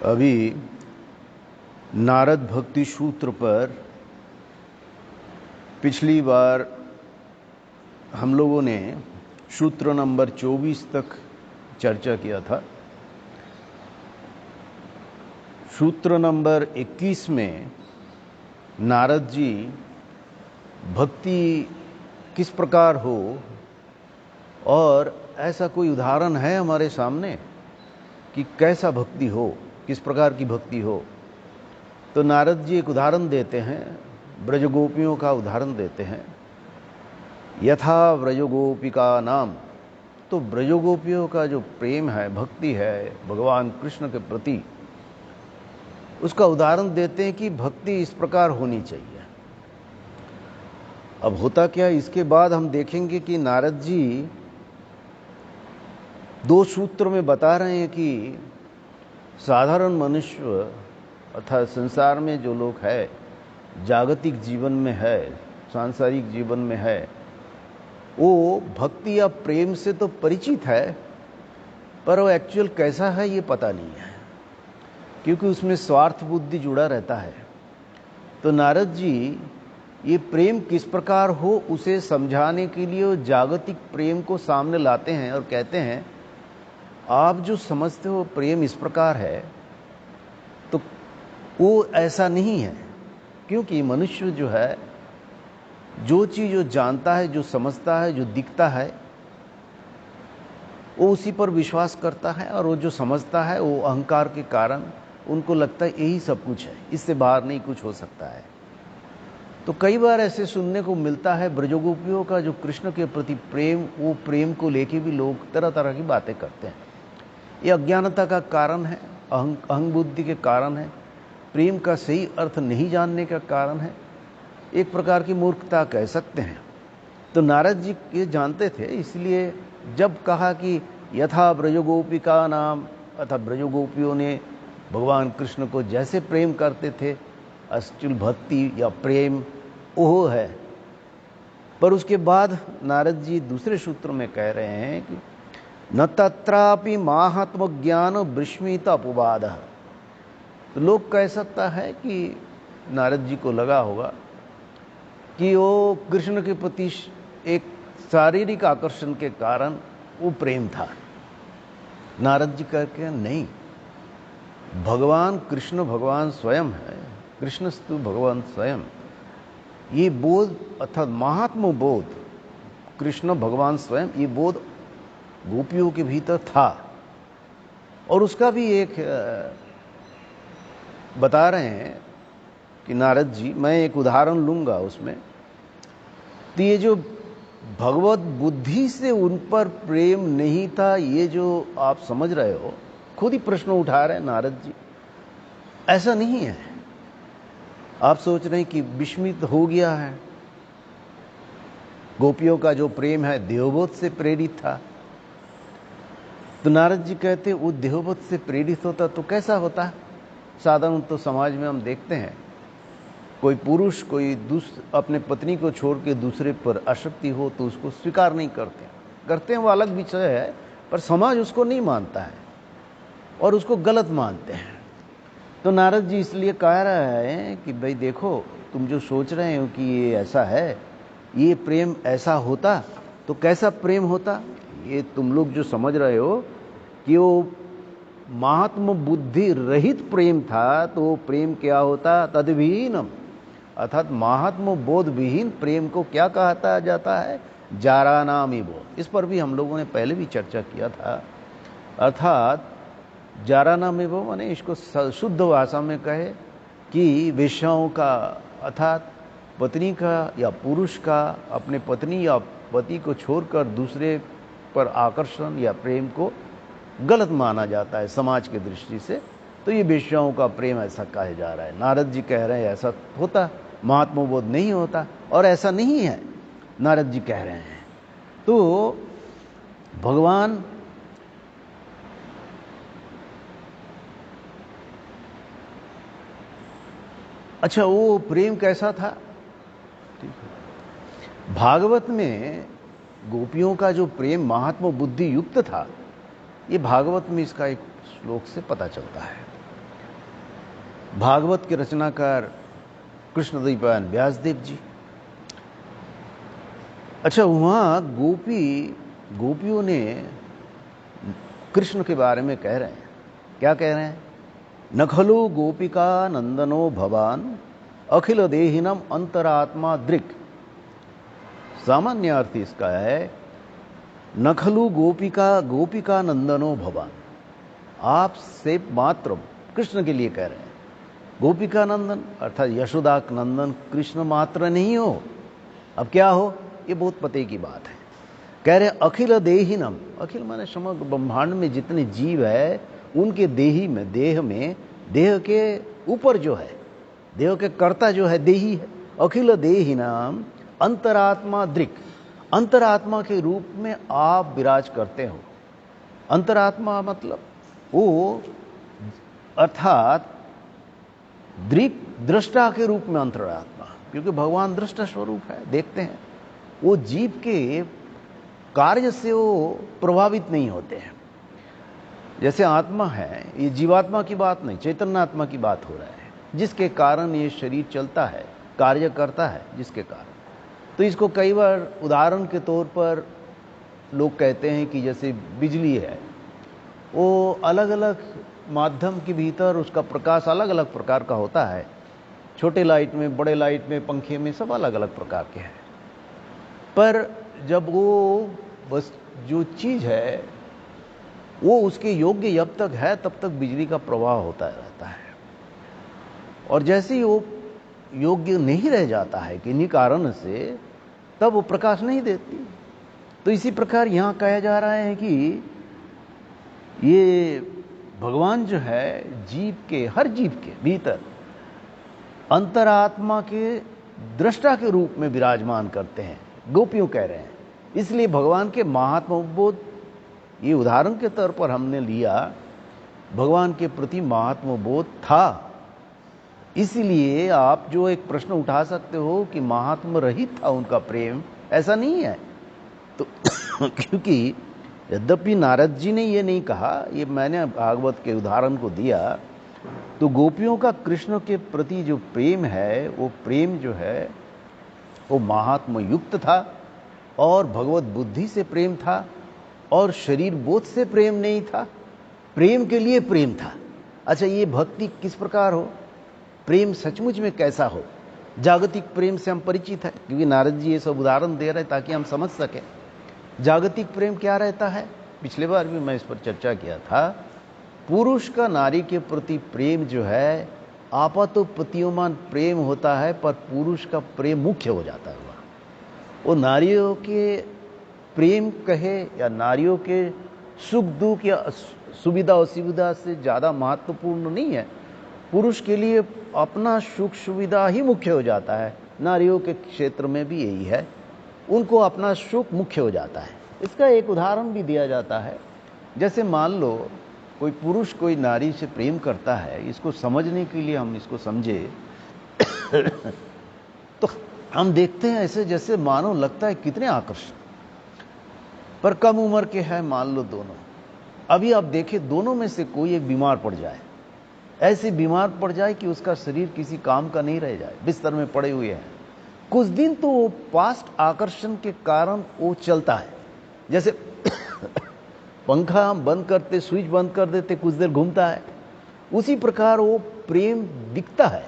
अभी नारद भक्ति सूत्र पर पिछली बार हम लोगों ने सूत्र नंबर 24 तक चर्चा किया था। सूत्र नंबर 21 में नारद जी भक्ति किस प्रकार हो और ऐसा कोई उदाहरण है हमारे सामने कि कैसा भक्ति हो, किस प्रकार की भक्ति हो। तो नारद जी एक उदाहरण देते हैं, ब्रजगोपियों का उदाहरण देते हैं। यथा ब्रजगोपिका नाम, तो ब्रजगोपियों का जो प्रेम है, भक्ति है भगवान कृष्ण के प्रति, उसका उदाहरण देते हैं कि भक्ति इस प्रकार होनी चाहिए। अब होता क्या, इसके बाद हम देखेंगे कि नारद जी 2 सूत्र में बता रहे हैं कि साधारण मनुष्य अर्थात संसार में जो लोग है, जागतिक जीवन में है, सांसारिक जीवन में है, वो भक्ति या प्रेम से तो परिचित है, पर वो एक्चुअल कैसा है ये पता नहीं है, क्योंकि उसमें स्वार्थ बुद्धि जुड़ा रहता है। तो नारद जी ये प्रेम किस प्रकार हो उसे समझाने के लिए वो जागतिक प्रेम को सामने लाते हैं और कहते हैं, आप जो समझते हो प्रेम इस प्रकार है, तो वो ऐसा नहीं है। क्योंकि मनुष्य जो है, जो चीज जो जानता है, जो समझता है, जो दिखता है, वो उसी पर विश्वास करता है, और वो जो समझता है वो अहंकार के कारण उनको लगता है यही सब कुछ है, इससे बाहर नहीं कुछ हो सकता है। तो कई बार ऐसे सुनने को मिलता है, ब्रजगोपियों का जो कृष्ण के प्रति प्रेम, वो प्रेम को लेके भी लोग तरह तरह की बातें करते हैं। ये अज्ञानता का कारण है, अहंग बुद्धि के कारण है, प्रेम का सही अर्थ नहीं जानने का कारण है, एक प्रकार की मूर्खता कह सकते हैं। तो नारद जी ये जानते थे, इसलिए जब कहा कि यथा ब्रजगोपिका नाम, अर्थात ब्रजगोपियों ने भगवान कृष्ण को जैसे प्रेम करते थे, असचुल भक्ति या प्रेम वो है। पर उसके बाद नारद जी दूसरे सूत्र में कह रहे हैं कि न तत्रापि माहात्म ज्ञान विस्मित अपवाद। तो लोग कह सकता है कि नारद जी को लगा होगा कि वो कृष्ण के प्रति एक शारीरिक आकर्षण के कारण वो प्रेम था। नारद जी कहते नहीं, भगवान कृष्ण भगवान स्वयं है, कृष्णस्तु भगवान स्वयं। ये बोध अर्थात महात्म बोध, कृष्ण भगवान स्वयं, ये बोध गोपियों के भीतर था। और उसका भी एक बता रहे हैं कि नारद जी, मैं एक उदाहरण लूंगा उसमें। तो ये जो भगवत बुद्धि से उन पर प्रेम नहीं था, ये जो आप समझ रहे हो, खुद ही प्रश्न उठा रहे हैं नारद जी, ऐसा नहीं है। आप सोच रहे हैं कि विस्मित हो गया है, गोपियों का जो प्रेम है देवबोध से प्रेरित था। तो नारद जी कहते वो देवबोध से प्रेरित होता तो कैसा होता। साधारण तो समाज में हम देखते हैं, कोई पुरुष कोई अपने पत्नी को छोड़ के दूसरे पर आसक्ति हो तो उसको स्वीकार नहीं करते हैं, वो अलग विषय है, पर समाज उसको नहीं मानता है और उसको गलत मानते हैं। तो नारद जी इसलिए कह रहे हैं कि भाई देखो, तुम जो सोच रहे हो कि ये ऐसा है, ये प्रेम ऐसा होता तो कैसा प्रेम होता। ये तुम लोग जो समझ रहे हो कि वो महात्म बुद्धि रहित प्रेम था, तो वो प्रेम क्या होता, तद्विहीनम, अर्थात महात्म बोध विहीन प्रेम को क्या कहता जाता है, जारानामी बोध। इस पर भी हम लोगों ने पहले भी चर्चा किया था। अर्थात जाराना में वो माने, इसको शुद्ध भाषा में कहे कि वेश्याओं का, अर्थात पत्नी का या पुरुष का अपने पत्नी या पति को छोड़कर दूसरे पर आकर्षण या प्रेम को गलत माना जाता है समाज की दृष्टि से। तो ये वेश्याओं का प्रेम ऐसा कहा जा रहा है। नारद जी कह रहे हैं ऐसा होता, महात्मबोध नहीं होता, और ऐसा नहीं है, नारद जी कह रहे हैं। तो भगवान अच्छा, वो प्रेम कैसा था। भागवत में गोपियों का जो प्रेम महात्म बुद्धि युक्त था, ये भागवत में इसका एक श्लोक से पता चलता है। भागवत के रचनाकार कृष्णद्वैपायन व्यासदेव जी। अच्छा, वहां गोपियों ने कृष्ण के बारे में कह रहे हैं, क्या कह रहे हैं? न खलु गोपिका नंदनो भवान अखिल देहिनम अंतरात्मा दृक्। सामान्य अर्थ इसका है, न खलु गोपिका नंदनो भवान। आप से मात्र कृष्ण के लिए कह रहे हैं। गोपिका नंदन अर्थात यशोदा नंदन कृष्ण मात्र नहीं हो, अब क्या हो? ये बहुत पते की बात है। कह रहे अखिल देहिनम, अखिल माने समग्र ब्रह्मांड में जितने जीव है उनके देह के ऊपर जो है, देह के कर्ता जो है देही है। अखिल देहिनाम अंतरात्मा दृक्, अंतरात्मा के रूप में आप विराज करते हो। अंतरात्मा मतलब वो अर्थात दृष्टा के रूप में अंतरात्मा, क्योंकि भगवान दृष्टा स्वरूप है, देखते हैं। वो जीव के कार्य से वो प्रभावित नहीं होते हैं। जैसे आत्मा है, ये जीवात्मा की बात नहीं, चैतन्यात्मा की बात हो रहा है, जिसके कारण ये शरीर चलता है, कार्य करता है, जिसके कारण। तो इसको कई बार उदाहरण के तौर पर लोग कहते हैं कि जैसे बिजली है, वो अलग अलग माध्यम के भीतर उसका प्रकाश अलग अलग प्रकार का होता है। छोटे लाइट में, बड़े लाइट में, पंखे में, सब अलग अलग प्रकार के हैं। पर जब वो बस जो चीज है वो उसके योग्य जब तक है तब तक बिजली का प्रवाह होता रहता है, और जैसे ही वो योग्य नहीं रह जाता है किन्हीं कारण से, तब वो प्रकाश नहीं देती। तो इसी प्रकार यहां कहा जा रहा है कि ये भगवान जो है हर जीव के भीतर अंतरात्मा के दृष्टा के रूप में विराजमान करते हैं, गोपियों कह रहे हैं। इसलिए भगवान के महात्म बोध, ये उदाहरण के तौर पर हमने लिया, भगवान के प्रति महात्म बोध था। इसलिए आप जो एक प्रश्न उठा सकते हो कि महात्म रहित था उनका प्रेम, ऐसा नहीं है। तो क्योंकि यद्यपि नारद जी ने ये नहीं कहा, ये मैंने भागवत के उदाहरण को दिया, तो गोपियों का कृष्ण के प्रति जो प्रेम है, वो प्रेम जो है वो महात्म युक्त था, और भगवत बुद्धि से प्रेम था, और शरीर बोध से प्रेम नहीं था, प्रेम के लिए प्रेम था। अच्छा, ये भक्ति किस प्रकार हो, प्रेम सचमुच में कैसा हो? जागतिक प्रेम से हम परिचित है, क्योंकि नारद जी ये सब उदाहरण दे रहे ताकि हम समझ सकें। जागतिक प्रेम क्या रहता है? पिछले बार भी मैं इस पर चर्चा किया था। पुरुष का नारी के प्रति प्रेम जो है आपातोपतीयमान प्रेम होता है, पर पुरुष का प्रेम मुख्य हो जाता है। वो नारियों के प्रेम कहे या नारियों के सुख दुख या सुविधा असुविधा से ज्यादा महत्वपूर्ण नहीं है। पुरुष के लिए अपना सुख सुविधा ही मुख्य हो जाता है। नारियों के क्षेत्र में भी यही है, उनको अपना सुख मुख्य हो जाता है। इसका एक उदाहरण भी दिया जाता है। जैसे मान लो कोई पुरुष कोई नारी से प्रेम करता है, इसको समझने के लिए हम इसको समझे तो हम देखते हैं ऐसे जैसे मानो लगता है कितने आकर्षण, पर कम उम्र के हैं मान लो दोनों। अभी आप देखें दोनों में से कोई एक बीमार पड़ जाए, ऐसे बीमार पड़ जाए कि उसका शरीर किसी काम का नहीं रह जाए, बिस्तर में पड़े हुए हैं, कुछ दिन तो वो पास्ट आकर्षण के कारण वो चलता है। जैसे पंखा हम बंद करते, स्विच बंद कर देते, कुछ देर घूमता है, उसी प्रकार वो प्रेम दिखता है।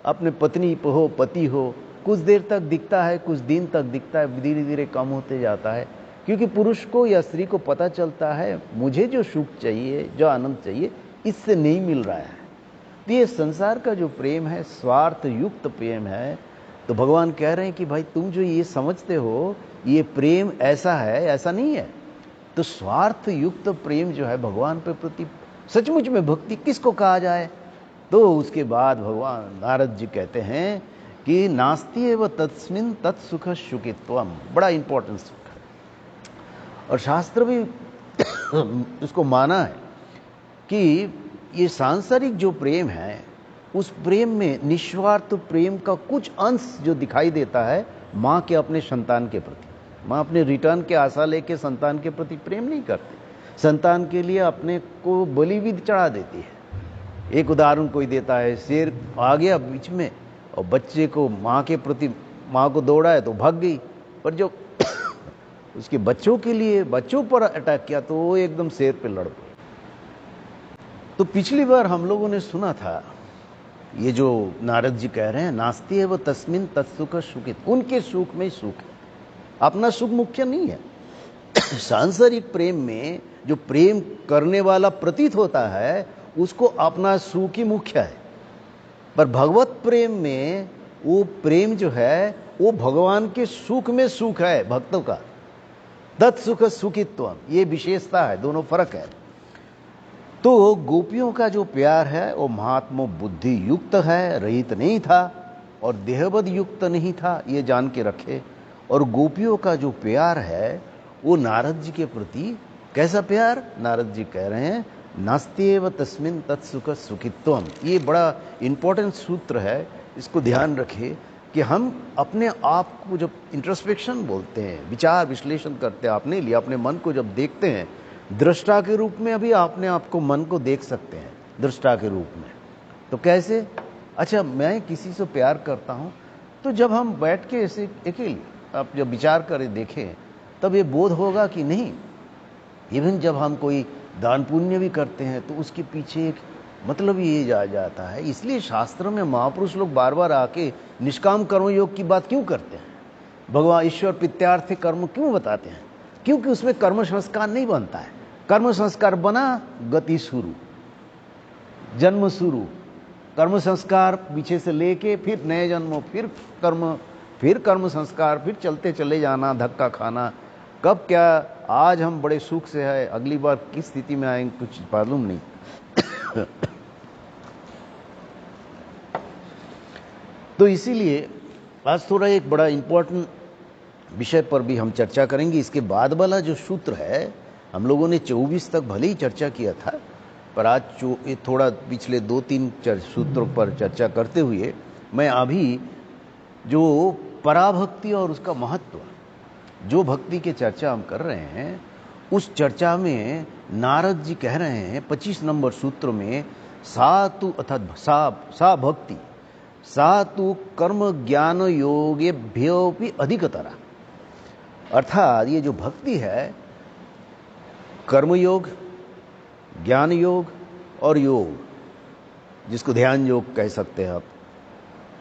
अपने पत्नी हो, पति हो, कुछ देर तक दिखता है, कुछ दिन तक दिखता है, धीरे धीरे कम होते जाता है, क्योंकि पुरुष को या स्त्री को पता चलता है मुझे जो सुख चाहिए, जो आनंद चाहिए, इससे नहीं मिल रहा है। तो ये संसार का जो प्रेम है स्वार्थ युक्त प्रेम है। तो भगवान कह रहे हैं कि भाई तुम जो ये समझते हो ये प्रेम ऐसा है, ऐसा नहीं है। तो स्वार्थ युक्त प्रेम जो है भगवान के प्रति सचमुच में भक्ति किसको कहा जाए? तो उसके बाद भगवान नारद जी कहते हैं कि नास्ति एव तस्मिन् तत्सुख सुखित्वम, बड़ा इंपॉर्टेंट सुख है। और शास्त्र भी उसको माना है कि ये सांसारिक जो प्रेम है उस प्रेम में निस्वार्थ प्रेम का कुछ अंश जो दिखाई देता है माँ के अपने संतान के प्रति। माँ अपने रिटर्न के आशा लेके संतान के प्रति प्रेम नहीं करती, संतान के लिए अपने को बलि भी चढ़ा देती है। एक उदाहरण कोई देता है, शेर आ गया बीच में और बच्चे को मां के प्रति, मां को दौड़ा है तो भाग गई, पर जो उसके बच्चों के लिए बच्चों पर अटैक किया तो वो एकदम शेर पे लड़ पड़े। तो पिछली बार हम लोगों ने सुना था ये जो नारद जी कह रहे हैं, नास्ति एव तस्मिन तत्सुख सुखित, उनके सुख में सुख है, अपना सुख मुख्य नहीं है। सांसारिक प्रेम में जो प्रेम करने वाला प्रतीत होता है उसको अपना सुख ही मुख्य है, पर भगवत प्रेम में वो प्रेम जो है वो भगवान के सुख में सुख है भक्तों का, तत्सुख सुखित्व, ये विशेषता है, दोनों फर्क है। तो गोपियों का जो प्यार है वो महात्मा बुद्धि युक्त है, रहित नहीं था और देहबद युक्त नहीं था, ये जान के रखे। और गोपियों का जो प्यार है वो नारद जी के प्रति कैसा प्यार, नारद जी कह रहे हैं नास्त्येव तस्मिन तत्सुख सुखित्वम। ये बड़ा इंपॉर्टेंट सूत्र है, इसको ध्यान रखें कि हम अपने आप को जब इंट्रोस्पेक्शन बोलते हैं, विचार विश्लेषण करते हैं अपने लिए, अपने मन को जब देखते हैं दृष्टा के रूप में, अभी अपने आप को मन को देख सकते हैं दृष्टा के रूप में। तो कैसे, अच्छा मैं किसी से प्यार करता हूं तो जब हम बैठ के ऐसे अकेले आप जब विचार करें देखें तब ये बोध होगा कि नहीं, इवन जब हम कोई दान पुण्य भी करते हैं तो उसके पीछे एक मतलब ये जाता है। इसलिए शास्त्र में महापुरुष लोग बार बार आके निष्काम कर्म योग की बात क्यों करते हैं, भगवान ईश्वर प्रीत्यार्थ कर्म क्यों बताते हैं, क्योंकि उसमें कर्म संस्कार नहीं बनता है। कर्म संस्कार बना, गति शुरू, जन्म शुरू, कर्म संस्कार पीछे से लेके फिर नए जन्म, फिर कर्म संस्कार, फिर चलते चले जाना, धक्का खाना, कब क्या, आज हम बड़े सुख से है, अगली बार किस स्थिति में आएंगे कुछ मालूम नहीं। तो इसीलिए आज थोड़ा एक बड़ा इंपॉर्टेंट विषय पर भी हम चर्चा करेंगे। इसके बाद वाला जो सूत्र है, हम लोगों ने 24 तक भले ही चर्चा किया था, पर आज थोड़ा पिछले 2-3 सूत्रों पर चर्चा करते हुए मैं अभी जो पराभक्ति और उसका महत्व, जो भक्ति की चर्चा हम कर रहे हैं, उस चर्चा में नारद जी कह रहे हैं 25 नंबर सूत्र में, सा तु अर्थात सा भक्ति सा तु कर्म ज्ञान योगेभ्योपि अधिकतरा। अर्थात ये जो भक्ति है, कर्म योग, ज्ञान योग और योग, जिसको ध्यान योग कह सकते हैं आप,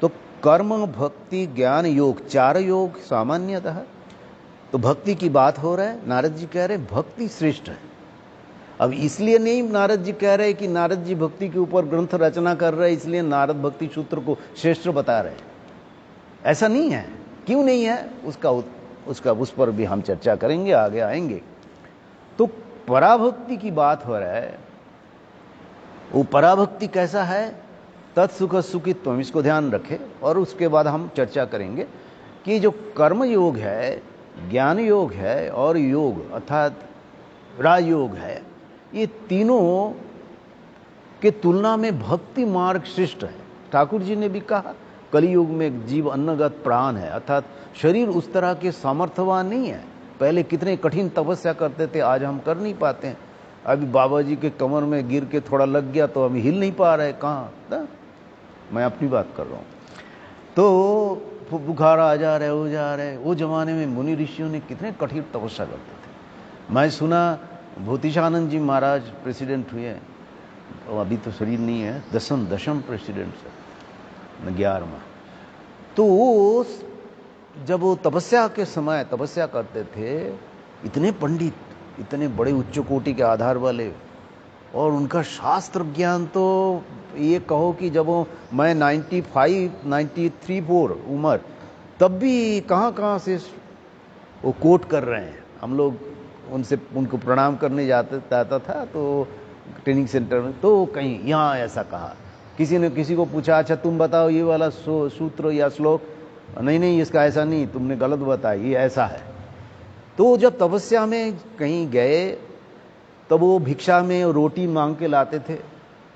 तो कर्म भक्ति ज्ञान योग, 4 योग सामान्यतः। तो भक्ति की बात हो रहा है, नारद जी कह रहे हैं भक्ति श्रेष्ठ है। अब इसलिए नहीं नारद जी कह रहे हैं कि नारद जी भक्ति के ऊपर ग्रंथ रचना कर रहे हैं इसलिए नारद भक्ति सूत्र को श्रेष्ठ बता रहे हैं, ऐसा नहीं है। क्यों नहीं है उसका उस पर भी हम चर्चा करेंगे, आगे आएंगे। तो पराभक्ति की बात हो रहा है, वो पराभक्ति कैसा है, तत्सुख सुखित्व, इसको ध्यान रखें। और उसके बाद हम चर्चा करेंगे कि जो कर्म योग है, ज्ञान योग है और योग अर्थात राजयोग है, ये तीनों के तुलना में भक्ति मार्ग श्रेष्ठ है। ठाकुर जी ने भी कहा कलियुग में जीव अन्नगत प्राण है, अर्थात शरीर उस तरह के सामर्थ्यवान नहीं है। पहले कितने कठिन तपस्या करते थे, आज हम कर नहीं पाते हैं। अभी बाबा जी के कमर में गिर के थोड़ा लग गया तो हम हिल नहीं पा रहे, कहाँ, मैं अपनी बात कर रहा हूँ। तो बुखार आ जा रहे, हो जा रहे। वो जमाने में मुनि ऋषियों ने कितने कठिन तपस्या करते थे। मैं सुना भूतिशानंद जी महाराज प्रेसिडेंट हुए, तो अभी तो शरीर नहीं है, दशम प्रेसिडेंट से 11वां। तो जब वो तपस्या के समय तपस्या करते थे, इतने पंडित, इतने बड़े उच्च कोटि के आधार वाले, और उनका शास्त्र ज्ञान तो ये कहो कि जब मैं 93-4 उम्र, तब भी कहाँ से वो कोट कर रहे हैं। हम लोग उनको प्रणाम करने जाता था तो ट्रेनिंग सेंटर में, तो कहीं यहाँ ऐसा कहा, किसी ने किसी को पूछा अच्छा तुम बताओ ये वाला सूत्र या श्लोक, नहीं इसका ऐसा नहीं, तुमने गलत बताया, ये ऐसा है। तो जब तपस्या में कहीं गए तब वो भिक्षा में रोटी मांग के लाते थे,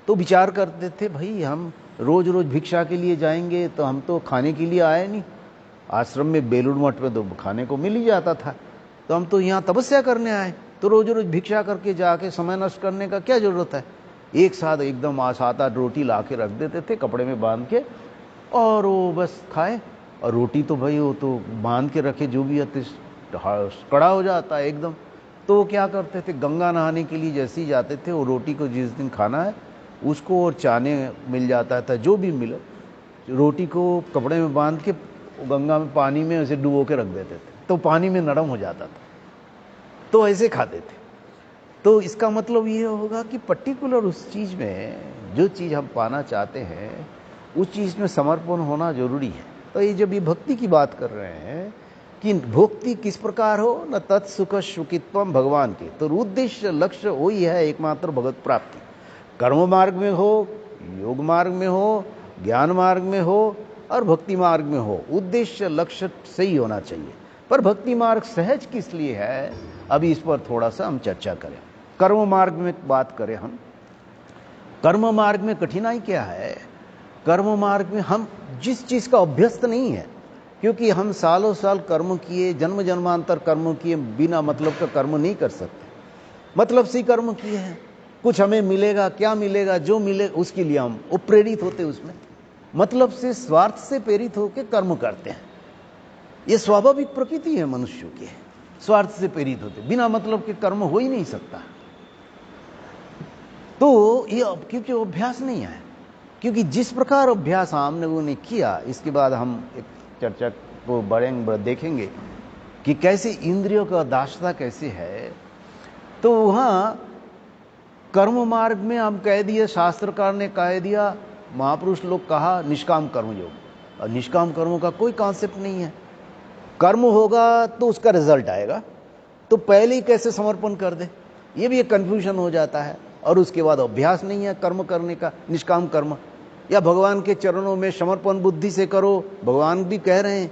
तो विचार करते थे भाई हम रोज रोज भिक्षा के लिए जाएंगे तो हम तो खाने के लिए आए नहीं, आश्रम में बेलूर मठ में तो खाने को मिल ही जाता था, तो हम तो यहाँ तपस्या करने आए, तो रोज रोज भिक्षा करके जाके समय नष्ट करने का क्या जरूरत है। एक साथ एकदम 7-8 रोटी ला के रख देते थे कपड़े में बांध के, और वो बस खाए। और रोटी तो भाई वो तो बांध के रखे जो भी है कड़ा हो जाता है एकदम। तो वो क्या करते थे, गंगा नहाने के लिए जैसे ही जाते थे, वो रोटी को जिस दिन खाना है उसको और चाने मिल जाता था, जो भी मिले रोटी को कपड़े में बांध के गंगा में पानी में उसे डुबो के रख देते थे, तो पानी में नरम हो जाता था, तो ऐसे खाते थे। तो इसका मतलब ये होगा कि पर्टिकुलर उस चीज़ में जो चीज़ हम पाना चाहते हैं उस चीज़ में समर्पण होना जरूरी है। तो ये जब ये भक्ति की बात कर रहे हैं कि भक्ति किस प्रकार हो, न तत्सुख सुखित्वम भगवान के, तो उद्देश्य लक्ष्य वही है एकमात्र भगवत प्राप्ति। कर्म मार्ग में हो, योग मार्ग में हो, ज्ञान मार्ग में हो और भक्ति मार्ग में हो, उद्देश्य लक्ष्य सही होना चाहिए। पर भक्ति मार्ग सहज किस लिए है, अभी इस पर थोड़ा सा हम चर्चा करें। कर्म मार्ग में बात करें हम, कर्म मार्ग में कठिनाई क्या है? कर्म मार्ग में हम जिस चीज का अभ्यस्त नहीं है, क्योंकि हम सालों साल कर्म किए, जन्म जन्मांतर कर्म किए, बिना मतलब का कर्म नहीं कर सकते। मतलब से कर्म किए हैं, कुछ हमें मिलेगा, क्या मिलेगा, जो मिले उसके लिए हम प्रेरित होते, उसमें मतलब से स्वार्थ से प्रेरित होकर कर्म करते हैं। ये स्वाभाविक प्रकृति है मनुष्य की, स्वार्थ से प्रेरित होते, बिना मतलब के कर्म हो ही नहीं सकता। तो ये क्योंकि अभ्यास नहीं है, क्योंकि जिस प्रकार अभ्यास हमने वो नहीं किया, इसके बाद हम एक चर्चा को बढ़ेंगे, देखेंगे कि कैसे इंद्रियों का दासता कैसे है। तो वहां कर्म मार्ग में हम कह दिए, शास्त्रकार ने कह दिया, महापुरुष लोग कहा निष्काम कर्म योग, और निष्काम कर्मों का कोई कॉन्सेप्ट नहीं है। कर्म होगा तो उसका रिजल्ट आएगा, तो पहले ही कैसे समर्पण कर दे, ये भी एक कंफ्यूजन हो जाता है। और उसके बाद अभ्यास नहीं है कर्म करने का, निष्काम कर्म, या भगवान के चरणों में समर्पण बुद्धि से करो। भगवान भी कह रहे हैं,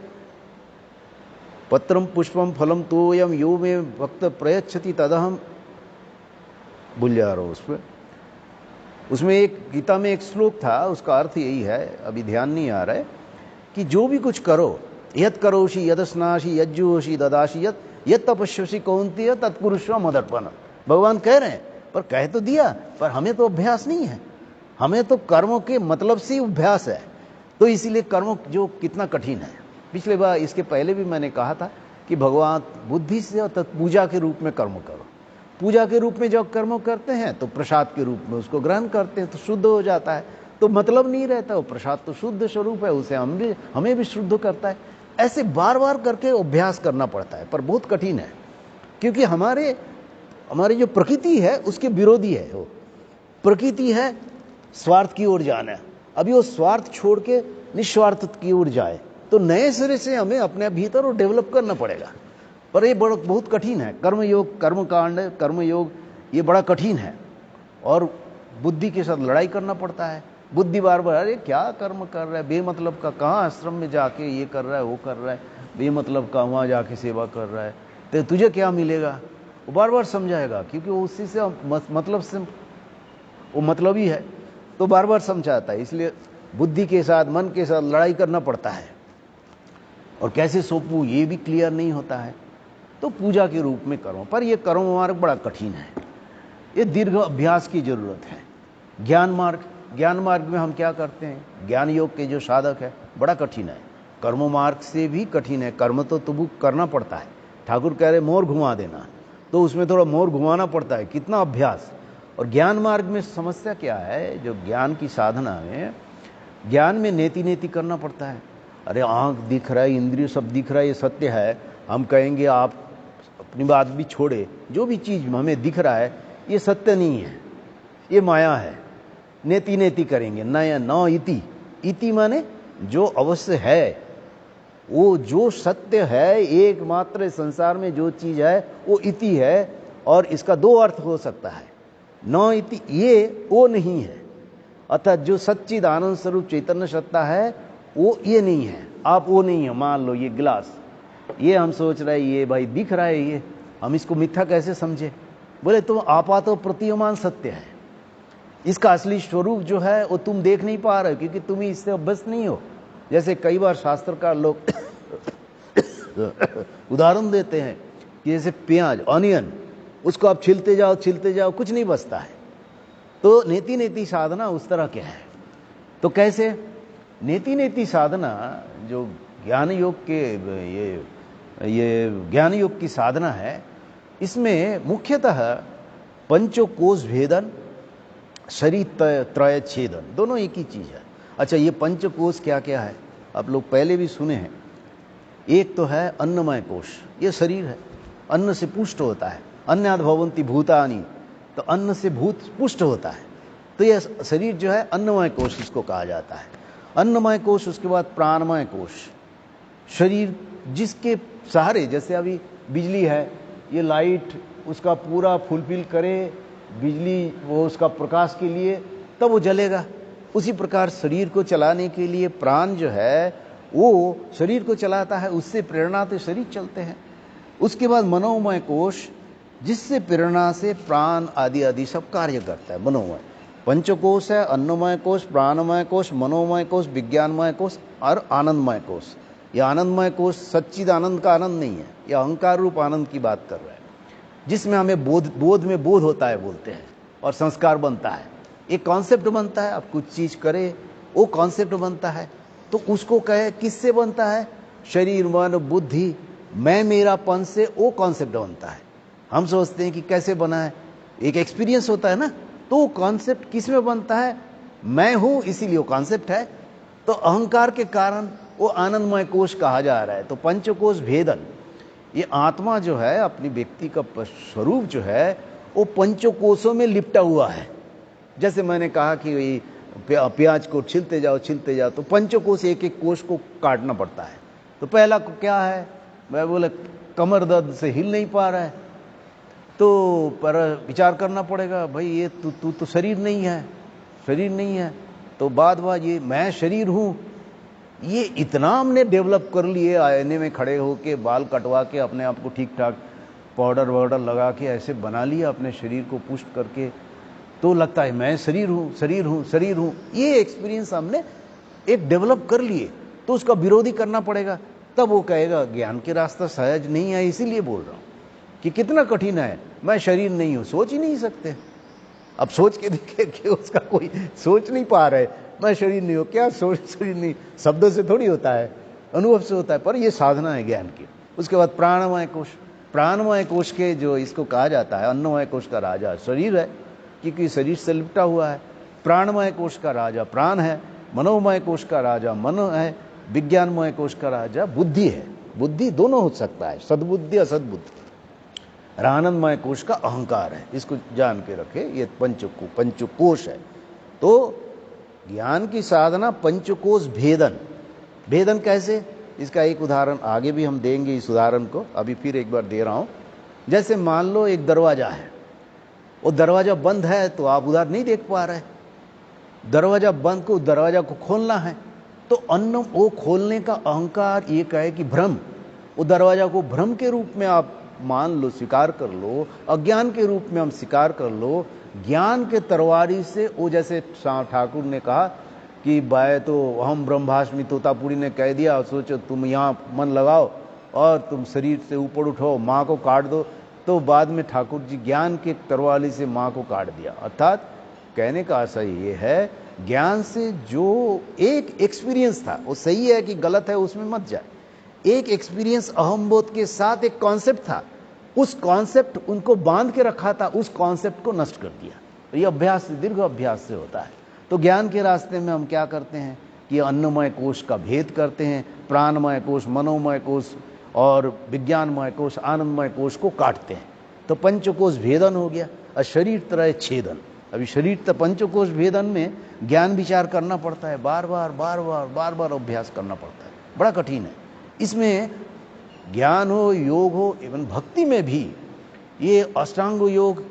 पत्रम पुष्पम फलम तोयम यो में भक्त प्रयच्छति तदहम, भूल जा रहा हूं उसमें एक गीता में एक श्लोक था, उसका अर्थ यही है, अभी ध्यान नहीं आ रहा है, कि जो भी कुछ करो, यत करोषि यदस्नाशी यज्जुषि ददाशी यत तपस्यसि कौन्तेय तत्कुरुष्व मदर्पण। भगवान कह रहे हैं, पर कह तो दिया, पर हमें तो अभ्यास नहीं है, हमें तो कर्मों के मतलब से अभ्यास है। तो इसीलिए कर्म जो कितना कठिन है, पिछले बार इसके पहले भी मैंने कहा था कि भगवान बुद्धि से और पूजा के रूप में कर्म करो। पूजा के रूप में जब कर्म करते हैं तो प्रसाद के रूप में उसको ग्रहण करते हैं, तो शुद्ध हो जाता है, तो मतलब नहीं रहता। वो प्रसाद तो शुद्ध स्वरूप है, उसे हमें भी शुद्ध करता है। ऐसे बार बार करके अभ्यास करना पड़ता है, पर बहुत कठिन है, क्योंकि हमारी जो प्रकृति है उसके विरोधी है। वो प्रकृति है स्वार्थ की ओर जाना है, अभी वो स्वार्थ छोड़ के निस्वार्थ की ओर जाए, तो नए सिरे से हमें अपने भीतर वो डेवलप करना पड़ेगा। पर ये बहुत कठिन है, कर्म योग, कर्म कांड, कर्म योग, ये बड़ा कठिन है, और बुद्धि के साथ लड़ाई करना पड़ता है। बुद्धि बार बार, अरे क्या कर्म कर रहा है बेमतलब का, कहाँ आश्रम में जाके ये कर रहा है, वो कर रहा है, बेमतलब का वहाँ जाके सेवा कर रहा है, तो तुझे क्या मिलेगा, वो बार बार समझाएगा, क्योंकि वो उसी से मतलब से वो मतलब ही है, तो बार बार समझाता है। इसलिए बुद्धि के साथ, मन के साथ लड़ाई करना पड़ता है, और कैसे सौंपू ये भी क्लियर नहीं होता है। तो पूजा के रूप में कर्म, पर यह कर्म मार्ग बड़ा कठिन है, ये दीर्घ अभ्यास की जरूरत है। ज्ञान मार्ग में हम क्या करते हैं, ज्ञान योग के जो साधक है बड़ा कठिन है, कर्म मार्ग से भी कठिन है। कर्म तो तुम करना पड़ता है, ठाकुर कह रहे मोर घुमा देना, तो उसमें थोड़ा मोर घुमाना पड़ता है, कितना अभ्यास। और ज्ञान मार्ग में समस्या क्या है, जो ज्ञान की साधना में, ज्ञान में नेति करना पड़ता है। अरे आंख दिख रहा है, इंद्रिय सब दिख रहा है, ये सत्य है, हम कहेंगे आप अपनी बात भी छोड़े, जो भी चीज हमें दिख रहा है ये सत्य नहीं है, ये माया है, नेति करेंगे। नया न इति, इति माने जो अवश्य है, वो जो सत्य है, एकमात्र संसार में जो चीज है वो इति है, और इसका दो अर्थ हो सकता है, न इति ये वो नहीं है, अर्थात जो सच्चिद आनंद स्वरूप चैतन्य सत्ता है वो ये नहीं है, आप वो नहीं है। मान लो ये गिलास, ये हम सोच रहे हैं ये भाई दिख रहा है, ये हम इसको मिथ्या कैसे समझे, बोले तुम आपात प्रतीयमान सत्य है, इसका असली स्वरूप जो है वो तुम देख नहीं पा रहे, क्योंकि तुम इससे अभ्यस्त नहीं हो। जैसे कई बार शास्त्रकार लोग उदाहरण देते हैं कि जैसे प्याज, ऑनियन, उसको आप छिलते जाओ कुछ नहीं बचता है, तो नेति नेति साधना उस तरह क्या है? तो कैसे नेति नेति साधना जो ज्ञान योग के ये ज्ञान योग की साधना है, इसमें मुख्यतः पंचकोश भेदन, शरीर त्रय छेदन, दोनों एक ही चीज है। अच्छा, ये पंचकोश क्या क्या है? आप लोग पहले भी सुने हैं। एक तो है अन्नमय कोश, ये शरीर है, अन्न से पुष्ट होता है। अन्नाद भवन्ति भूतानि, तो अन्न से भूत पुष्ट होता है। तो यह शरीर जो है अन्नमय कोश इसको कहा जाता है। अन्नमय कोश, उसके बाद प्राणमय कोश, शरीर जिसके सहारे, जैसे अभी बिजली है, ये लाइट उसका पूरा फुलफिल करे बिजली, वो उसका प्रकाश के लिए, तब वो जलेगा। उसी प्रकार शरीर को चलाने के लिए प्राण जो है वो शरीर को चलाता है, उससे प्रेरणा से शरीर चलते हैं। उसके बाद मनोमय कोश, जिससे प्रेरणा से प्राण आदि आदि सब कार्य करता है, मनोमय। पंचकोश है, अन्नमय कोश, प्राणमय कोश, मनोमय कोश, विज्ञानमय कोश और आनंदमय कोश। यह आनंदमय कोश सच्चिद आनंद का आनंद नहीं है, यह अहंकार रूप आनंद की बात कर रहा है, जिसमें हमें बोध में बोध होता है बोलते हैं, और संस्कार बनता है, एक कॉन्सेप्ट बनता है। आप कुछ चीज करे वो कॉन्सेप्ट बनता है, तो उसको कहे किससे बनता है? शरीर मन बुद्धि मैं मेरापन से वो कॉन्सेप्ट बनता है। हम सोचते हैं कि कैसे बना है, एक एक्सपीरियंस होता है ना, तो वो कॉन्सेप्ट किस में बनता है? मैं हूं, इसीलिए वो कॉन्सेप्ट है। तो अहंकार के कारण वो आनंदमय कोश कहा जा रहा है। तो पंचकोश भेदन, ये आत्मा जो है, अपनी व्यक्ति का स्वरूप जो है, वो पंचकोशों में लिपटा हुआ है। जैसे मैंने कहा कि प्याज को छिलते जाओ तो पंचकोश एक एक कोश को काटना पड़ता है। तो पहला को क्या है? मैं बोले कमर दर्द से हिल नहीं पा रहा है, तो पर विचार करना पड़ेगा, भाई ये तू तो शरीर नहीं है। तो बाद ये मैं शरीर हूं, ये इतना हमने डेवलप कर लिए, आईने में खड़े होके बाल कटवा के अपने आप को ठीक ठाक पाउडर वाउडर लगा के ऐसे बना लिया अपने शरीर को पुष्ट करके, तो लगता है मैं शरीर हूं। ये एक्सपीरियंस हमने एक डेवलप कर लिए, तो उसका विरोधी करना पड़ेगा। तब वो कहेगा ज्ञान के रास्ता सहज नहीं है। इसीलिए बोल रहा हूं कि कितना कठिन है, मैं शरीर नहीं हूं, सोच ही नहीं सकते। अब सोच के देखे कि उसका कोई सोच नहीं पा रहे, मैं शरीर नहीं हूं, क्या सोच शरीर नहीं, शब्दों से थोड़ी होता है, अनुभव से होता है, पर ये साधना है ज्ञान की। उसके बाद प्राणमय कोश, प्राणमय कोश के जो इसको कहा जाता है, अन्नमय कोश का राजा शरीर है, क्योंकि शरीर से लिपटा हुआ है। प्राणमय कोश का राजा प्राण है, मनोमय कोश का राजा मन है, विज्ञानमय कोश का राजा बुद्धि है। बुद्धि दोनों हो सकता है, सद्बुद्धि असद्बुद्धि। आनंदमय कोश का अहंकार है, इसको जान के रखे, ये पंचकोश है। तो ज्ञान की साधना पंचकोश भेदन कैसे? इसका एक उदाहरण आगे भी हम देंगे, इस उदाहरण को अभी फिर एक बार दे रहा हूं। जैसे मान लो एक दरवाजा है, वो दरवाजा बंद है तो आप उधर नहीं देख पा रहे, दरवाजा को खोलना है, तो वो खोलने का अहंकार ये कहे कि भ्रम, वो दरवाजा को भ्रम के रूप में आप मान लो, स्वीकार कर लो, अज्ञान के रूप में हम स्वीकार कर लो। ज्ञान के तरवारी से वो, जैसे ठाकुर ने कहा कि बाय तो हम ब्रह्मास्मि, तोतापुरी ने कह दिया, सोचो तुम यहाँ मन लगाओ और तुम शरीर से ऊपर उठो, माँ को काट दो, तो बाद में ठाकुर जी ज्ञान के तरवारी से माँ को काट दिया। अर्थात कहने का आशय ये है, ज्ञान से जो एक एक्सपीरियंस था, वो सही है कि गलत है उसमें मत जाए, एक एक्सपीरियंस अहमबोध के साथ एक कॉन्सेप्ट था, उस कॉन्सेप्ट उनको बांध के रखा था, उस कॉन्सेप्ट को नष्ट कर दिया। ये अभ्यास, दीर्घ अभ्यास से होता है। तो ज्ञान के रास्ते में हम क्या करते हैं कि अन्नमय कोश का भेद करते हैं, प्राणमय कोश, मनोमय कोश और विज्ञानमय कोश, आनंदमय कोश को काटते हैं। तो पंचकोश भेदन हो गया। और शरीर त्रय छेदन, अभी शरीर तो पंचकोश भेदन में ज्ञान विचार करना पड़ता है, बार बार अभ्यास करना पड़ता है, बड़ा कठिन है। इसमें ज्ञान हो, योग हो, एवं भक्ति में भी ये अष्टांग योग,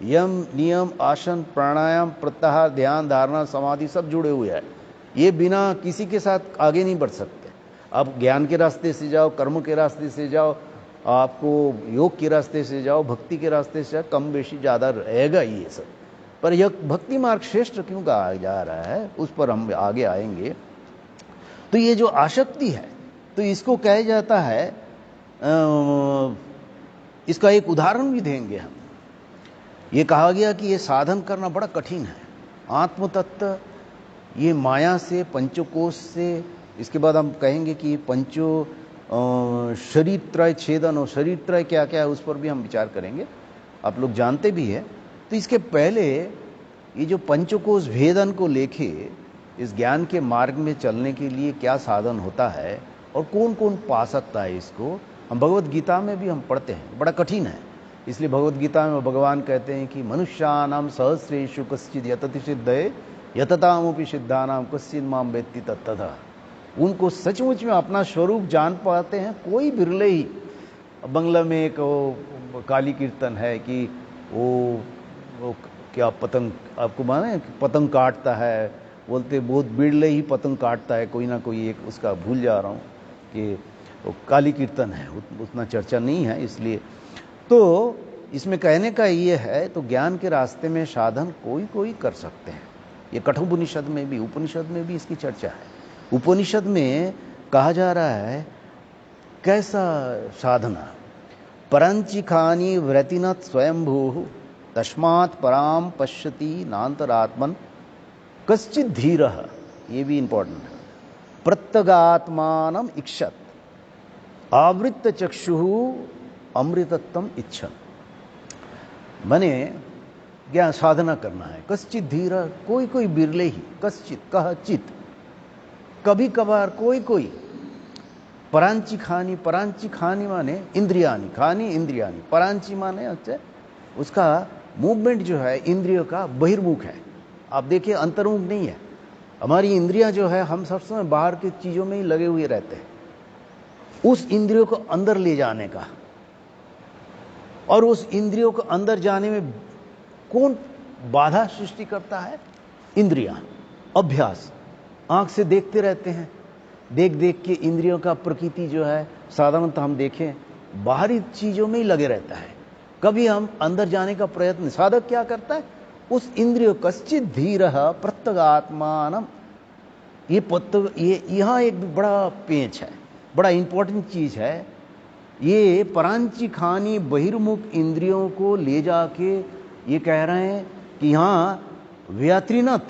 यम नियम आसन प्राणायाम प्रत्याहार ध्यान धारणा समाधि सब जुड़े हुए हैं। ये बिना किसी के साथ आगे नहीं बढ़ सकते। अब ज्ञान के रास्ते से जाओ, कर्म के रास्ते से जाओ, आपको योग के रास्ते से जाओ, भक्ति के रास्ते से जाओ, कम बेशी ज़्यादा रहेगा ये सब। पर यह भक्ति मार्ग श्रेष्ठ क्यों कहा जा रहा है, उस पर हम आगे आएंगे। तो ये जो आसक्ति है, तो इसको कहा जाता है, इसका एक उदाहरण भी देंगे हम। ये कहा गया कि ये साधन करना बड़ा कठिन है। आत्म तत्व ये माया से, पंचकोश से, इसके बाद हम कहेंगे कि पंचो शरीर त्रय छेदन, और शरीर त्रय क्या क्या है उस पर भी हम विचार करेंगे, आप लोग जानते भी है। तो इसके पहले ये जो पंचकोश भेदन को लेके इस ज्ञान के मार्ग में चलने के लिए क्या साधन होता है और कौन कौन पा सकता है, इसको हम भगवत गीता में भी हम पढ़ते हैं। बड़ा कठिन है, इसलिए भगवत गीता में भगवान कहते हैं कि मनुष्यानाम सहस्रेषु कश्चित् यतति सिद्धये यततामपि सिद्धानाम कश्चित् माम वेत्ति तत्ततः। उनको सचमुच में अपना स्वरूप जान पाते हैं कोई बिरले ही। बंगला में एक काली कीर्तन है कि वो क्या पतंग, आपको माने पतंग काटता है, बोलते बहुत बिरले ही पतंग काटता है, कोई ना कोई एक, उसका भूल जा रहा हूँ कि वो काली कीर्तन है, उतना चर्चा नहीं है इसलिए। तो इसमें कहने का ये है, तो ज्ञान के रास्ते में साधन कोई कोई कर सकते हैं। ये कठोपनिषद में भी, उपनिषद में भी इसकी चर्चा है। उपनिषद में कहा जा रहा है कैसा साधना, परंचिखानी व्रतिनत स्वयंभू तस्मात् पराम पश्यति नान्तरात्मन कश्चित् धीरः, ये भी इंपॉर्टेंट है, प्रत्यगात्मानम इक्षत आवृत्त चक्षुः अमृतत्वम इच्छन। माने ज्ञान साधना करना है। कश्चित् धीर, कोई कोई बिरले ही, कश्चित कह चित, कभी कभार कोई कोई। परांची खानी, परांची खानी माने इंद्रियानी, खानी इंद्रियानी, परांची माने अच्छा उसका मूवमेंट जो है इंद्रियों का बहिर्मुख है। आप देखिए अंतर्मुख नहीं है। हमारी इंद्रियां जो है, हम सब समय बाहर की चीजों में ही लगे हुए रहते हैं। उस इंद्रियों को अंदर ले जाने का, और उस इंद्रियों को अंदर जाने में कौन बाधा सृष्टि करता है? इंद्रियां, अभ्यास। आंख से देखते रहते हैं, देख देख के इंद्रियों का प्रकृति जो है साधारणतः हम देखें बाहरी चीजों में ही लगे रहता है। कभी हम अंदर जाने का प्रयत्न, साधक क्या करता है? उस इंद्रियों कश्चित् धीरः प्रत्यगात्मानम। ये यहां एक बड़ा पेंच है, बड़ा इंपॉर्टेंट चीज है। ये परांची खानी बहिर्मुख इंद्रियों को ले जाके ये कह रहे हैं कि यहां व्यात्रिनत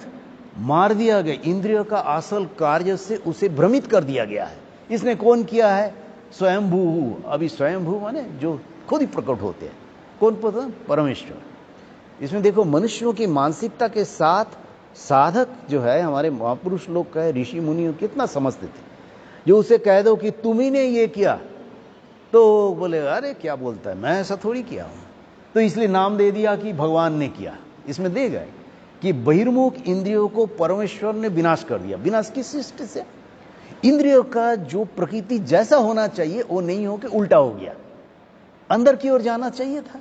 मार दिया गया, इंद्रियों का असल कार्य से उसे भ्रमित कर दिया गया है। इसने कौन किया है? स्वयंभू। अभी स्वयंभू माने जो खुद ही प्रकट होते हैं। कौन पता? परमेश्वर। इसमें देखो मनुष्यों की मानसिकता के साथ साधक जो है, हमारे महापुरुष लोग कहे, ऋषि मुनि कितना समझते थे। जो उसे कह दो कि तुम ही ने ये किया, तो बोले अरे क्या बोलता है, मैं ऐसा थोड़ी किया हूं। तो इसलिए नाम दे दिया कि भगवान ने किया। इसमें दे गए कि बहिर्मुख इंद्रियों को परमेश्वर ने विनाश कर दिया। विनाश किस सृष्टि से? इंद्रियों का जो प्रकृति जैसा होना चाहिए वो नहीं हो के उल्टा हो गया। अंदर की ओर जाना चाहिए था,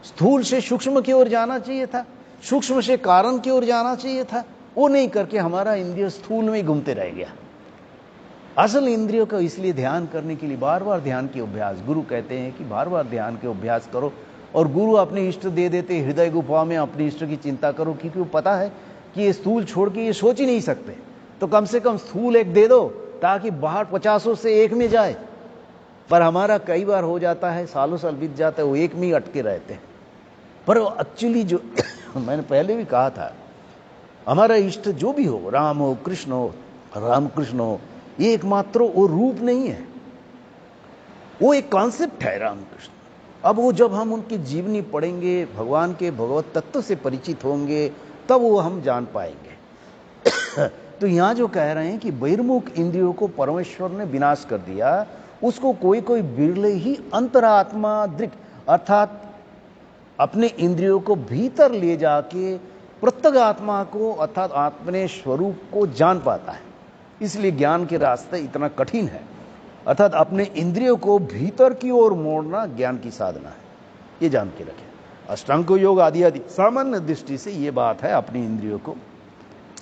स्थूल से सूक्ष्म की ओर जाना चाहिए था, सूक्ष्म से कारण की ओर जाना चाहिए था, वो नहीं करके हमारा इंद्रिय स्थूल में ही घूमते रह गया। असल इंद्रियों का इसलिए ध्यान करने के लिए बार बार ध्यान के अभ्यास, गुरु कहते हैं कि बार बार ध्यान के अभ्यास करो। और गुरु अपने इष्ट दे देते, हृदय गुफा में अपने इष्ट की चिंता करो, क्योंकि वो पता है कि ये स्थूल छोड़ के ये सोच ही नहीं सकते। तो कम से कम स्थूल एक दे दो ताकि बाहर 50 से एक में जाए। पर हमारा कई बार हो जाता है, सालों साल बीत जाता है, वो एक में ही अटके रहते हैं। पर एक्चुअली जो मैंने पहले भी कहा था, हमारा इष्ट जो भी हो, राम हो, कृष्ण हो, राम कृष्ण हो, ये एकमात्र वो रूप नहीं है, वो एक कॉन्सेप्ट है राम कृष्ण। अब वो जब हम उनकी जीवनी पढ़ेंगे, भगवान के भगवत तत्व से परिचित होंगे, तब वो हम जान पाएंगे। तो यहां जो कह रहे हैं कि बहिर्मुख इंद्रियों को परमेश्वर ने विनाश कर दिया, उसको कोई कोई बिरले ही अंतरात्मा दृक्, अर्थात अपने इंद्रियों को भीतर ले जाके प्रत्यगात्मा को, अर्थात अपने स्वरूप को जान पाता है। इसलिए ज्ञान के रास्ते इतना कठिन है। अर्थात अपने इंद्रियों को भीतर की ओर मोड़ना ज्ञान की साधना है, ये जान के रखें। अष्टांग योग आदि आदि सामान्य दृष्टि से ये बात है अपनी इंद्रियों को।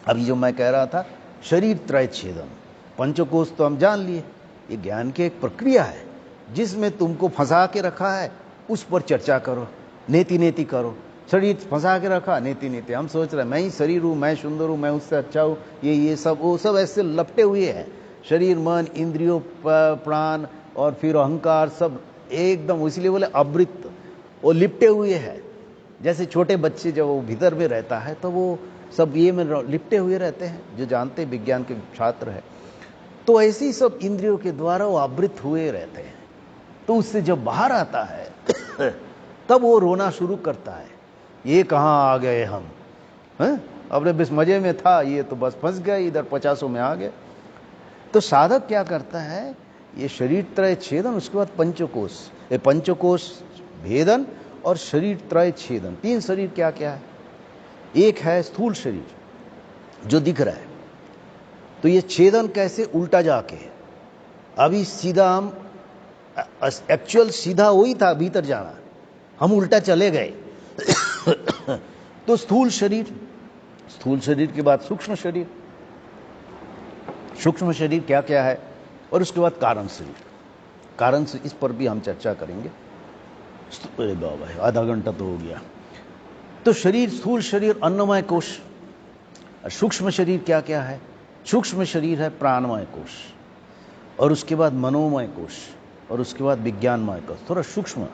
अभी जो मैं कह रहा था शरीर त्रय छेदन, पंचकोश तो हम जान लिए, ये ज्ञान की एक प्रक्रिया है जिसमें तुमको फंसा के रखा है, उस पर चर्चा करो, नेति नेति करो। शरीर फंसा के रखा, नेति नेति, हम सोच रहे हैं मैं ही शरीर हूं, मैं सुंदर हूं, मैं उससे अच्छा हूं, ये सब वो सब ऐसे लपटे हुए हैं। शरीर, मन, इंद्रियों, प्राण और फिर अहंकार सब एकदम, इसलिए बोले आवृत्त, वो लिपटे हुए हैं। जैसे छोटे बच्चे जब वो भीतर में रहता है तो वो सब ये में लिपटे हुए रहते हैं, जो जानते विज्ञान के छात्र हैं। तो ऐसी सब इंद्रियों के द्वारा वो आवृत हुए रहते हैं। तो उससे जब बाहर आता है तब वो रोना शुरू करता है, ये कहाँ आ गए हम, अपने बस मजे में था, ये तो बस फंस गए इधर 50 में आ गए। तो साधक क्या करता है, ये शरीर त्रय छेदन, उसके बाद पंचकोश, ये पंचकोश भेदन और शरीर त्रय छेदन। 3 शरीर क्या क्या है? एक है स्थूल शरीर जो दिख रहा है, तो ये छेदन कैसे, उल्टा जाके। अभी सीधा हम एक्चुअल सीधा वही था भीतर जाना, हम उल्टा चले गए। तो स्थूल शरीर, स्थूल शरीर के बाद सूक्ष्म शरीर, सूक्ष्म शरीर क्या क्या है, और उसके बाद कारण शरीर। कारण से इस पर भी हम चर्चा करेंगे। अरे बाबा आधा घंटा तो हो गया। तो शरीर, स्थूल शरीर, अन्नमय कोश। सूक्ष्म शरीर क्या क्या है? सूक्ष्म शरीर है प्राणमय कोश, और उसके बाद मनोमय कोश, और उसके बाद विज्ञानमय कोश। थोड़ा सूक्ष्म,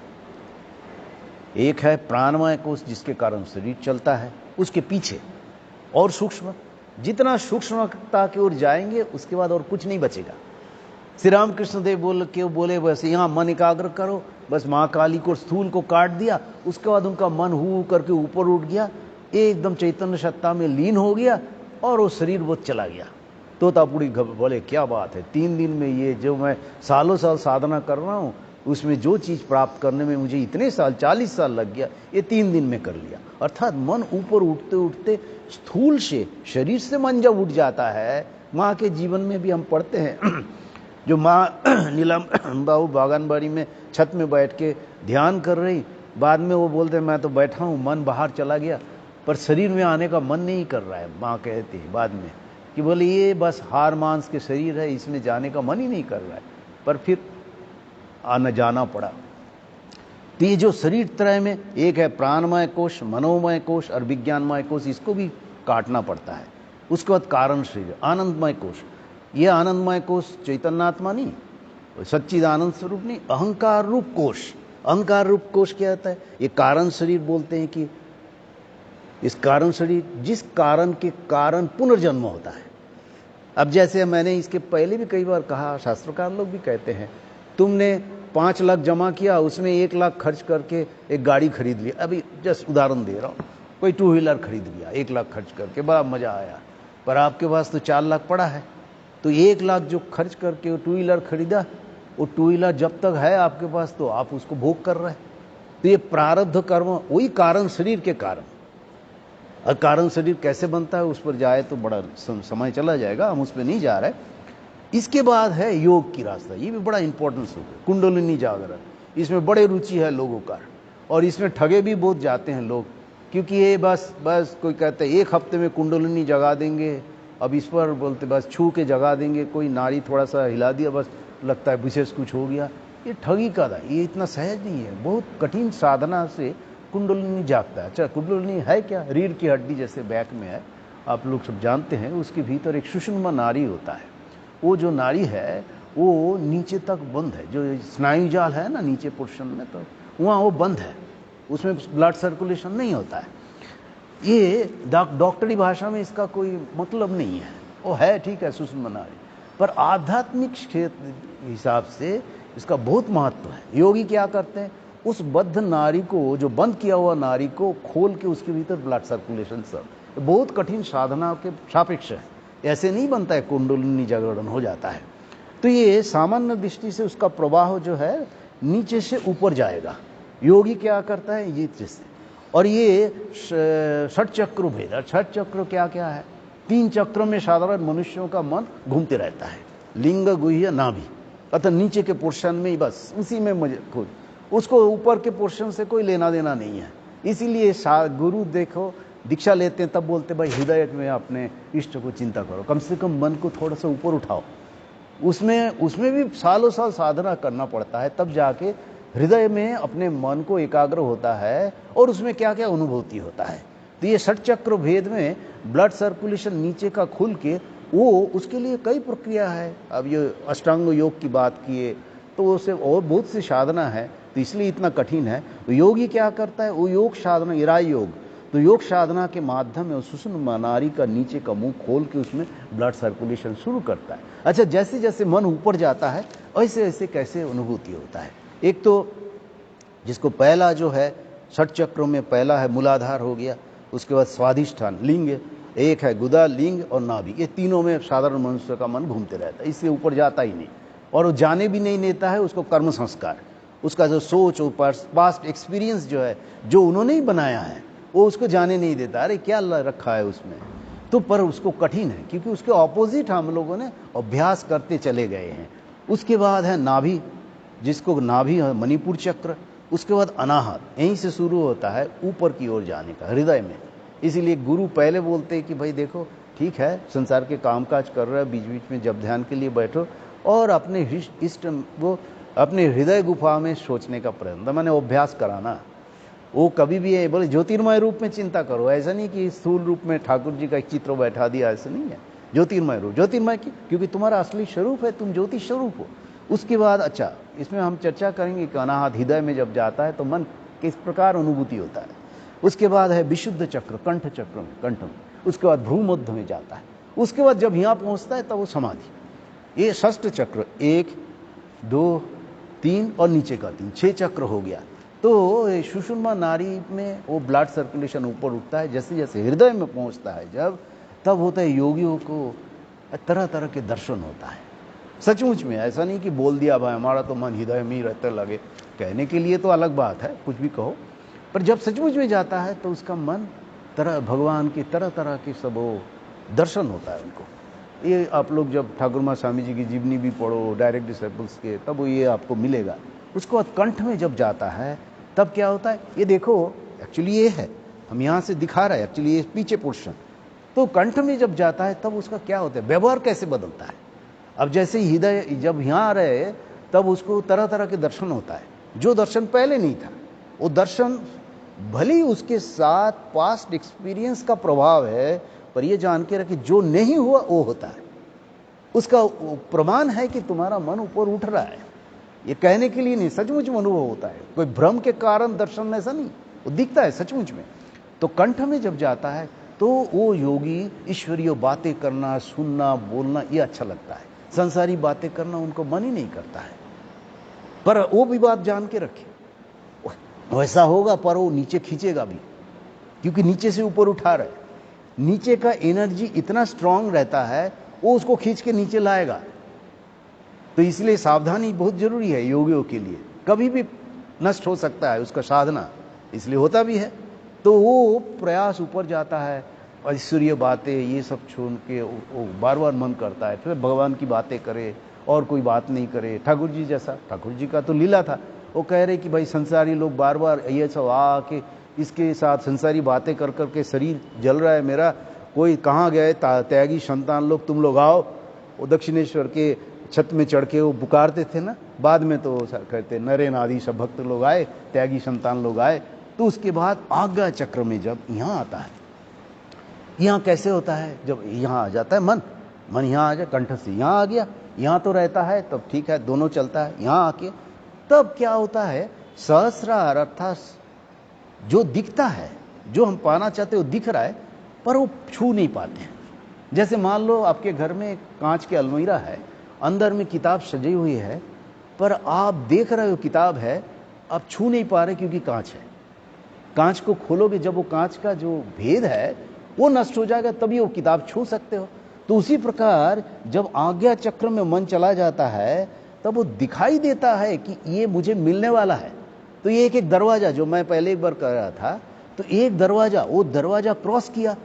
एक है प्राणमय कोश जिसके कारण शरीर चलता है, उसके पीछे और सूक्ष्म। जितना सूक्ष्मता की ओर जाएंगे उसके बाद और कुछ नहीं बचेगा। श्री रामकृष्ण देव बोले बस यहाँ मन एकाग्र करो, बस माँ काली को स्थूल को काट दिया, उसके बाद उनका मन हु करके ऊपर उठ गया, एकदम चैतन्य सत्ता में लीन हो गया, और वो शरीर वो चला गया। तोतापुड़ी बोले क्या बात है, 3 दिन में ये जो मैं सालों साल साधना कर रहा हूँ, उसमें जो चीज प्राप्त करने में मुझे इतने साल 40 साल लग गया, ये 3 दिन में कर लिया। अर्थात मन ऊपर उठते उठते स्थूल से, शरीर से मन जब उठ जाता है, माँ के जीवन में भी हम पढ़ते हैं, जो माँ नीलम बाबू बागानबाड़ी में छत में बैठ के ध्यान कर रही, बाद में वो बोलते मैं तो बैठा हूँ, मन बाहर चला गया, पर शरीर में आने का मन नहीं कर रहा है। माँ कहती है बाद में कि बोले ये बस हार मांस के शरीर है, इसमें जाने का मन ही नहीं कर रहा है, पर फिर आना जाना पड़ा। तो ये जो शरीर त्रय में एक है प्राणमय कोश, मनोमय कोश और विज्ञानमय कोश, इसको भी काटना पड़ता है। उसके बाद कारण शरीर, आनंदमय कोश। ये आनंदमय कोश चैतन्यात्मा नहीं, सच्चिदानंद स्वरूप नहीं, अहंकार रूप कोश। अहंकार रूप कोश क्या होता है? ये कारण शरीर बोलते हैं कि इस कारण शरीर, जिस कारण के कारण पुनर्जन्म होता है। अब जैसे मैंने इसके पहले भी कई बार कहा, शास्त्रकार लोग भी कहते हैं, तुमने 5 लाख जमा किया, उसमें 1 लाख खर्च करके एक गाड़ी खरीद लिया। अभी जस्ट उदाहरण दे रहा हूँ, कोई 2 व्हीलर खरीद लिया 1 लाख खर्च करके, बड़ा मजा आया, पर आपके पास तो 4 लाख पड़ा है। तो 1 लाख जो खर्च करके वो 2 व्हीलर खरीदा, वो 2 व्हीलर जब तक है आपके पास तो आप उसको भोग कर रहे हैं। तो ये प्रारब्ध कर्म, वही कारण शरीर के कारण। और कारण शरीर कैसे बनता है उस पर जाए तो बड़ा समय चला जाएगा, हम उस पर नहीं जा रहे। इसके बाद है योग की रास्ता, ये भी बड़ा इंपॉर्टेंस हो गया, कुंडलिनी जागरण। इसमें बड़े रुचि है लोगों का, और इसमें ठगे भी बहुत जाते हैं लोग, क्योंकि ये बस कोई कहते हैं 1 हफ्ते में कुंडलिनी जगा देंगे, अब इस पर बोलते बस छू के जगा देंगे, कोई नाड़ी थोड़ा सा हिला दिया बस लगता है विशेष कुछ हो गया। ये ठगी का था, ये इतना सहज नहीं है, बहुत कठिन साधना से कुंडलिनी जागता है। अच्छा, कुंडलिनी है क्या? रीढ़ की हड्डी जैसे बैक में है, आप लोग सब जानते हैं, उसके भीतर एक सुषुम्ना नाड़ी होता है। वो जो नाड़ी है वो नीचे तक बंद है, जो स्नायु जाल है ना नीचे पोर्शन में, तो वहाँ वो बंद है, उसमें ब्लड सर्कुलेशन नहीं होता है। ये डॉक्टरी भाषा में इसका कोई मतलब नहीं है, वो है ठीक है सुषुम्ना नाड़ी, पर आध्यात्मिक क्षेत्र हिसाब से इसका बहुत महत्व है। योगी क्या करते हैं, उस बद्ध नाड़ी को, जो बंद किया हुआ नाड़ी को खोल के उसके भीतर ब्लड सर्कुलेशन, सब बहुत कठिन साधना के सापेक्ष है, ऐसे नहीं बनता है कुंडलिनी जागरण हो जाता है। तो ये सामान्य दृष्टि से उसका प्रवाह जो है नीचे से ऊपर जाएगा। योगी क्या करता है, ये जैसे, और ये 6 चक्र भेद। 6 चक्र क्या क्या है? 3 चक्रों में साधारण मनुष्यों का मन घूमते रहता है, लिंग, गुह्य, नाभि, अतः नीचे के पोर्शन में ही बस उसी में मजे, खुद उसको ऊपर के पोर्शन से कोई लेना देना नहीं है। इसीलिए गुरु देखो दीक्षा लेते हैं तब बोलते भाई हृदय में अपने इष्ट को चिंता करो, कम से कम मन को थोड़ा सा ऊपर उठाओ। उसमें भी सालों साल साधना करना पड़ता है, तब जाके हृदय में अपने मन को एकाग्र होता है, और उसमें क्या क्या अनुभूति होता है। तो ये 6 चक्र भेद में ब्लड सर्कुलेशन नीचे का खुल के, वो उसके लिए कई प्रक्रिया है। अब ये अष्टांग योग की बात किए तो उसे और बहुत सी साधना है। तो इसलिए इतना कठिन है। तो योगी क्या करता है, वो योग साधना, इराई योग, तो योग साधना के माध्यम में सुषुम्ना नाड़ी का नीचे का मुंह खोल के उसमें ब्लड सर्कुलेशन शुरू करता है। अच्छा, जैसे जैसे मन ऊपर जाता है ऐसे ऐसे कैसे अनुभूति होता है। एक तो जिसको पहला जो है षट चक्रों में पहला है मूलाधार हो गया, उसके बाद स्वाधिष्ठान लिंग, एक है गुदा, लिंग और नाभि, ये तीनों में साधारण मनुष्य का मन घूमते रहता है, इससे ऊपर जाता ही नहीं। और वो जाने भी नहीं देता है उसको कर्म संस्कार, उसका जो सोच और पास्ट एक्सपीरियंस जो है, जो उन्होंने ही बनाया है, वो उसको जाने नहीं देता। अरे क्या रखा है उसमें, तो पर उसको कठिन है क्योंकि उसके ऑपोजिट हम लोगों ने अभ्यास करते चले गए हैं। उसके बाद है नाभि, जिसको नाभि है मणिपुर चक्र, उसके बाद अनाहत, यहीं से शुरू होता है ऊपर की ओर जाने का, हृदय में। इसीलिए गुरु पहले बोलते हैं कि भाई देखो ठीक है, संसार के कामकाज कर रहा है, बीच बीच में जब ध्यान के लिए बैठो और अपने इष्ट वो अपने हृदय गुफा में सोचने का प्रयत्न, मैंने अभ्यास कराना। वो कभी भी है बोले ज्योतिर्मय रूप में चिंता करो, ऐसा नहीं कि स्थूल रूप में ठाकुर जी का एक चित्र बैठा दिया, ऐसा नहीं है। ज्योतिर्मय रूप, ज्योतिर्मय की, क्योंकि तुम्हारा असली स्वरूप है, तुम ज्योति स्वरूप हो। उसके बाद अच्छा, इसमें हम चर्चा करेंगे कि अनाहत हृदय में जब जाता है तो मन किस प्रकार अनुभूति होता है। उसके बाद है विशुद्ध चक्र, कंठ चक्र में, कंठ में। उसके बाद भ्रू मध्य में जाता है। उसके बाद जब यहाँ पहुंचता है तब वो समाधि। ये षष्ठ चक्र, 1 2 3 और नीचे का 3, 6 चक्र हो गया। तो सुषुम्ना नाड़ी में वो ब्लड सर्कुलेशन ऊपर उठता है, जैसे जैसे हृदय में पहुंचता है जब, तब होता है योगियों को तरह तरह के दर्शन होता है। सचमुच में ऐसा नहीं कि बोल दिया भाई हमारा तो मन हृदय में ही रहते लगे, कहने के लिए तो अलग बात है, कुछ भी कहो, पर जब सचमुच में जाता है तो उसका मन तरह भगवान की तरह तरह के सब वो दर्शन होता है उनको। ये आप लोग जब ठाकुर माँ स्वामी जी की जीवनी भी पढ़ो, डायरेक्ट डिसाइपल्स के, तब ये आपको मिलेगा। उसके बाद कंठ में जब जाता है तब क्या होता है, ये देखो एक्चुअली ये है, हम यहाँ से दिखा रहे हैं, एक्चुअली ये पीछे पोर्शन। तो कंठ में जब जाता है तब उसका क्या होता है, व्यवहार कैसे बदलता है। अब जैसे हृदय जब यहाँ आ रहे तब उसको तरह तरह के दर्शन होता है, जो दर्शन पहले नहीं था। वो दर्शन भले ही उसके साथ पास्ट एक्सपीरियंस का प्रभाव है, पर ये जान के रखे जो नहीं हुआ वो होता है। उसका प्रमाण है कि तुम्हारा मन ऊपर उठ रहा है, ये कहने के लिए नहीं, सचमुच में अनुभव होता है। कोई भ्रम के कारण दर्शन ऐसा नहीं, वो दिखता है सचमुच में। तो कंठ में जब जाता है तो वो योगी ईश्वरीय बातें करना, सुनना, बोलना ये अच्छा लगता है। संसारी बातें करना उनको मन ही नहीं करता है। पर वो भी बात जान के रखे, वैसा होगा पर वो नीचे खींचेगा भी, क्योंकि नीचे से ऊपर उठा रहा है। नीचे का एनर्जी इतना स्ट्रांग रहता है, वो उसको खींच के नीचे लाएगा। तो इसलिए सावधानी बहुत जरूरी है योगियों के लिए, कभी भी नष्ट हो सकता है उसका साधना, इसलिए होता भी है। तो वो प्रयास ऊपर जाता है, ऐश्वर्य बातें ये सब छोड़ के वो बार बार मन करता है फिर भगवान की बातें करे और कोई बात नहीं करे। ठाकुर जी जैसा, ठाकुर जी का तो लीला था, वो कह रहे कि भाई संसारी लोग बार बार ये सब आके इसके साथ संसारी बातें कर करके शरीर जल रहा है मेरा, कोई कहाँ गए त्यागी संतान लोग, तुम लोग आओ। वो दक्षिणेश्वर के छत में चढ़ के वो पुकारते थे ना, बाद में तो कहते नरेन आदि सब भक्त लोग आए, त्यागी संतान लोग आए। तो उसके बाद आज्ञा चक्र में जब यहाँ आता है, यहाँ कैसे होता है, जब यहाँ आ जाता है मन यहाँ आ जाए, कंठ से यहाँ आ गया, यहाँ तो रहता है तब ठीक है, दोनों चलता है। यहाँ आके तब क्या होता है, सहस्रार अर्थात जो दिखता है, जो हम पाना चाहते हो दिख रहा है, पर वो छू नहीं पाते हैं। जैसे मान लो आपके घर में एक कांच की अलमीरा है, अंदर में किताब सजी हुई है, पर आप देख रहे हो किताब है, आप छू नहीं पा रहे क्योंकि कांच है। कांच को खोलोगे, जब वो कांच का जो भेद है वो नष्ट हो जाएगा, तभी वो किताब छू सकते हो। तो उसी प्रकार जब आज्ञा चक्र में मन चला जाता है तब वो दिखाई देता है कि ये मुझे मिलने वाला है। तो ये एक एक दरवाजा, जो मैं पहले एक बार कर रहा था, तो एक दरवाजा, वो दरवाजा क्रॉस किया।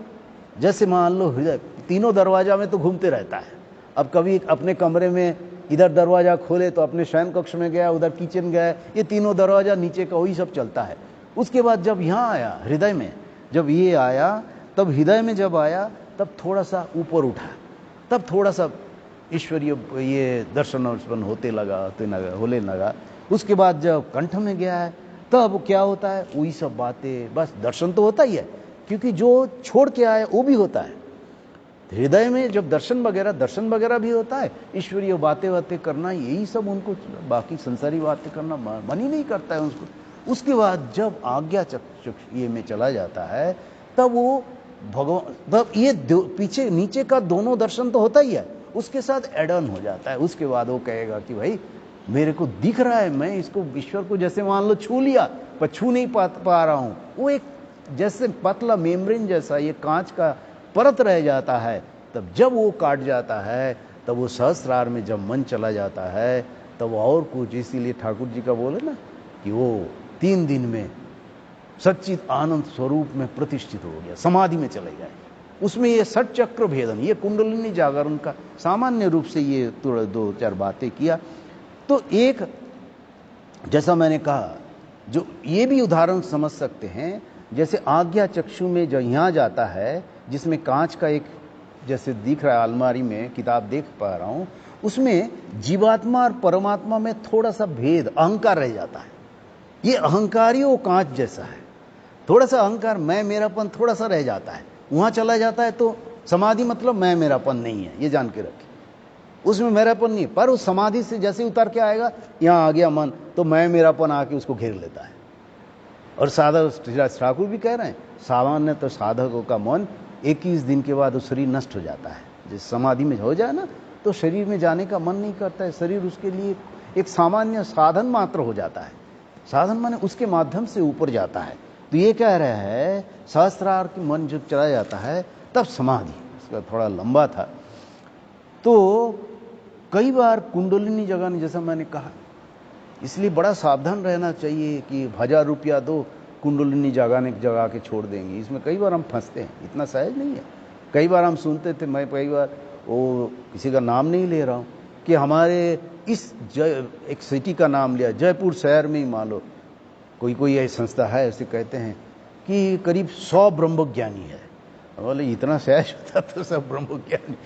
जैसे मान लो हृदय तीनों दरवाजा में तो घूमते रहता है। अब कभी अपने कमरे में इधर दरवाजा खोले तो अपने शयन कक्ष में गया, उधर किचन गया, ये तीनों दरवाजा नीचे का वही सब चलता है। उसके बाद जब यहाँ आया हृदय में, जब ये आया, तब हृदय में जब आया तब थोड़ा सा ऊपर उठा, तब थोड़ा सा ईश्वरीय ये दर्शन होते होने लगा। उसके बाद जब कंठ में गया है तब क्या होता है, वही सब बातें, बस दर्शन तो होता ही है, क्योंकि जो छोड़ के आए वो भी होता है। हृदय में जब दर्शन वगैरह भी होता है, ईश्वरीय बातें करना, यही सब उनको, बाकी संसारी बातें करना मन ही नहीं करता है उसको। उसके बाद जब आज्ञा चक्षु ये में चला जाता है, तब वो भगवान, तब ये पीछे नीचे का दोनों दर्शन तो होता ही है, उसके साथ एड ऑन हो जाता है। उसके बाद वो कहेगा कि भाई मेरे को दिख रहा है, मैं इसको ईश्वर को जैसे मान लो छू लिया, पर छू नहीं पा रहा हूं। वो एक जैसे पतला मेम्ब्रेन जैसा ये कांच का परत रह जाता है। तब जब वो काट जाता है, तब वो सहस्रार में जब मन चला जाता है, तब और कुछ, इसीलिए ठाकुर जी का बोले ना कि वो 3 दिन में सच्चित आनंद स्वरूप में प्रतिष्ठित हो गया, समाधि में चले गए। उसमें ये सट चक्र भेदन, ये कुंडलिनी जागरण का सामान्य रूप से ये 2-4 बातें किया। तो एक, जैसा मैंने कहा, जो ये भी उदाहरण समझ सकते हैं, जैसे आज्ञा चक्षु में जो यहां जाता है, जिसमें कांच का एक जैसे दिख रहा है, अलमारी में किताब देख पा रहा हूं, उसमें जीवात्मा और परमात्मा में थोड़ा सा भेद, अहंकार रह जाता है। ये अहंकारी वो कांच जैसा है, थोड़ा सा अहंकार, मैं मेरापन थोड़ा सा रह जाता है, वहां चला जाता है। तो समाधि मतलब मैं मेरापन नहीं है, ये जान के रखें, उसमें मेरापन नहीं। पर उस समाधि से जैसे उतर के आएगा, यहां आ गया मन, तो मैं मेरापन आके उसको घेर लेता है। और साधक ठाकुर भी कह रहे हैं, सामान्य तो साधकों का मन 21 दिन के बाद शरीर नष्ट हो जाता है। जिस समाधि में हो जाए ना, तो शरीर में जाने का मन नहीं करता है, शरीर उसके लिए एक सामान्य साधन मात्र हो जाता है। साधन माने उसके माध्यम से ऊपर जाता है। तो ये कह रहा है, सहस्रार की मन जब चला जाता है, तब समाधि, इसका थोड़ा लंबा था। तो कई बार कुंडलिनी जगाने, जैसा मैंने कहा, इसलिए बड़ा सावधान रहना चाहिए कि 1000 रुपया दो, कुंडलिनी जगा के छोड़ देंगे। इसमें कई बार हम फंसते हैं, इतना सहज नहीं है। कई बार हम सुनते थे, मैं कई बार, वो किसी का नाम नहीं ले रहा हूं, कि हमारे इस एक सिटी का नाम लिया, जयपुर शहर में ही मान लो कोई ऐसी संस्था है, ऐसे कहते हैं कि करीब 100 ब्रह्मज्ञानी है। बोले इतना सहज होता तो सब ब्रह्मज्ञानी?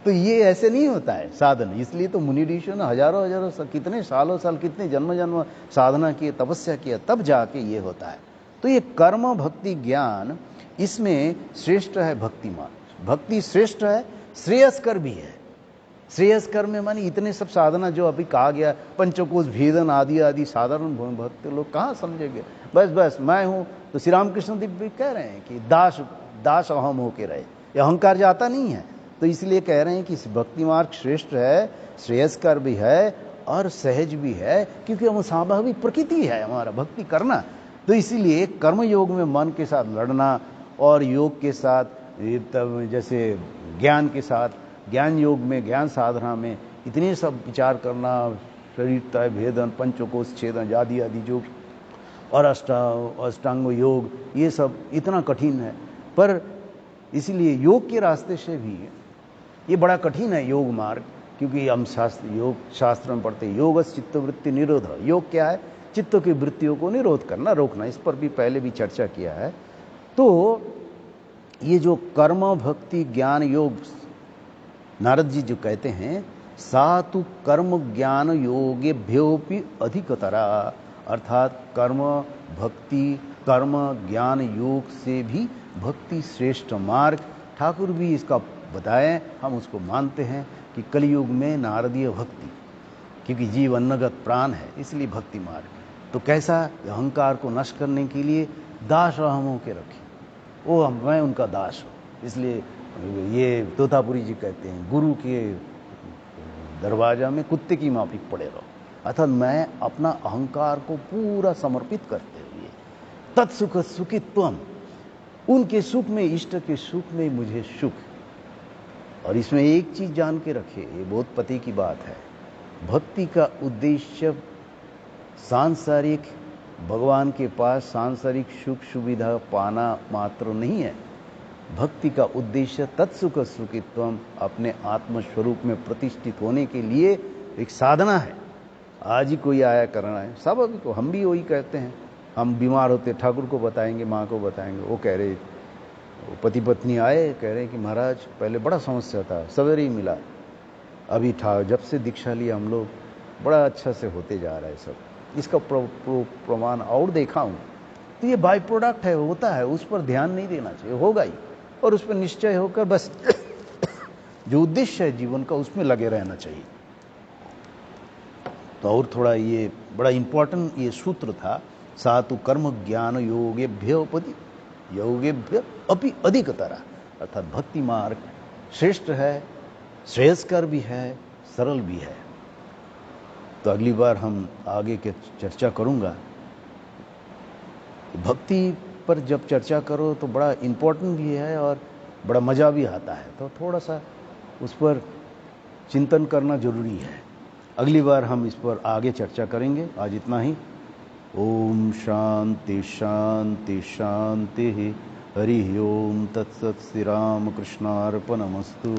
तो ये ऐसे नहीं होता है साधन। इसलिए तो मुनि ऋषियों ने हजारों कितने सालों साल, कितने जन्म साधना किए, तपस्या किया, तब जाके ये होता है। तो ये कर्म भक्ति ज्ञान, इसमें श्रेष्ठ है भक्ति मार्ग। भक्ति श्रेष्ठ है, श्रेयस्कर भी है। श्रेयस्कर में मानी इतने सब साधना जो अभी कहा गया, पंचकोश भेदन आदि साधारण भक्त लोग कहाँ समझेंगे। बस मैं हूं। तो श्री रामकृष्ण देव भी कह रहे हैं कि दास अहम होके रहे, ये अहंकार जाता नहीं है। तो इसलिए कह रहे हैं कि भक्ति मार्ग श्रेष्ठ है, श्रेयस्कर भी है और सहज भी है, क्योंकि हम स्वाभाविक प्रकृति है हमारा भक्ति करना। तो इसीलिए कर्म योग में मन के साथ लड़ना, और योग के साथ, तब जैसे ज्ञान के साथ, ज्ञान योग में, ज्ञान साधना में इतने सब विचार करना, शरीर तय भेदन, पंचकोश छेदन आदि जो, और अष्टांग योग, ये सब इतना कठिन है। पर इसलिए योग के रास्ते से भी ये बड़ा कठिन है योग मार्ग, क्योंकि हम योग शास्त्र में पढ़ते हैं, योग चित्तवृत्ति निरोध। योग क्या है? चित्त की वृत्तियों को निरोध करना, रोकना। इस पर भी पहले भी चर्चा किया है। तो ये जो कर्म भक्ति ज्ञान योग, नारद जी जो कहते हैं, सातु कर्म ज्ञान योगेभ्योपि अधिकतरा, अर्थात कर्म भक्ति कर्म ज्ञान योग से भी भक्ति श्रेष्ठ मार्ग। ठाकुर भी इसका बताएं, हम उसको मानते हैं कि कलयुग में नारदीय भक्ति, क्योंकि जीव अन्नगत प्राण है, इसलिए भक्ति मार्ग। तो कैसा? अहंकार को नष्ट करने के लिए दास अहम होके रखे, वो मैं उनका दास हूं। इसलिए ये तोतापुरी जी कहते हैं, गुरु के दरवाजा में कुत्ते की माफिक पड़े रहो। अर्थात मैं अपना अहंकार को पूरा समर्पित करते हुए, तत्सुख सुखित्वम, उनके सुख में, इष्ट के सुख में मुझे सुख। और इसमें एक चीज जान के रखे, ये बहुत पते की बात है, भक्ति का उद्देश्य सांसारिक, भगवान के पास सांसारिक सुख सुविधा पाना मात्र नहीं है। भक्ति का उद्देश्य तत्सुख सुखित्वम, अपने आत्मस्वरूप में प्रतिष्ठित होने के लिए एक साधना है। आज ही कोई आया करना है, सब अभी को, हम भी वही कहते हैं। हम बीमार होते ठाकुर को बताएंगे, माँ को बताएंगे, वो कह रहे, पति पत्नी आए, कह रहे कि महाराज पहले बड़ा समस्या था, सवेरे ही मिला, अभी जब से दीक्षा लिया हम लोग बड़ा अच्छा से होते जा रहा है सब। इसका प्रमाण और देखा हूं। तो ये बाय प्रोडक्ट है, होता है, उस पर ध्यान नहीं देना चाहिए, होगा ही, और उस पर निश्चय होकर बस जो उद्देश्य है जीवन का, उसमें लगे रहना चाहिए। तो और थोड़ा ये बड़ा इंपॉर्टेंट ये सूत्र था, सातु कर्म ज्ञान योगेभ्य अपि अधिकतरा, अर्थात भक्ति मार्ग श्रेष्ठ है, श्रेयस्कर भी है, सरल भी है। तो अगली बार हम आगे के चर्चा करूंगा। भक्ति पर जब चर्चा करो तो बड़ा इंपॉर्टेंट भी है और बड़ा मज़ा भी आता है, तो थोड़ा सा उस पर चिंतन करना जरूरी है। अगली बार हम इस पर आगे चर्चा करेंगे। आज इतना ही। ओम शांति शांति शांति। हरि ओम तत्सत्। श्री राम कृष्णार्पणमस्तु।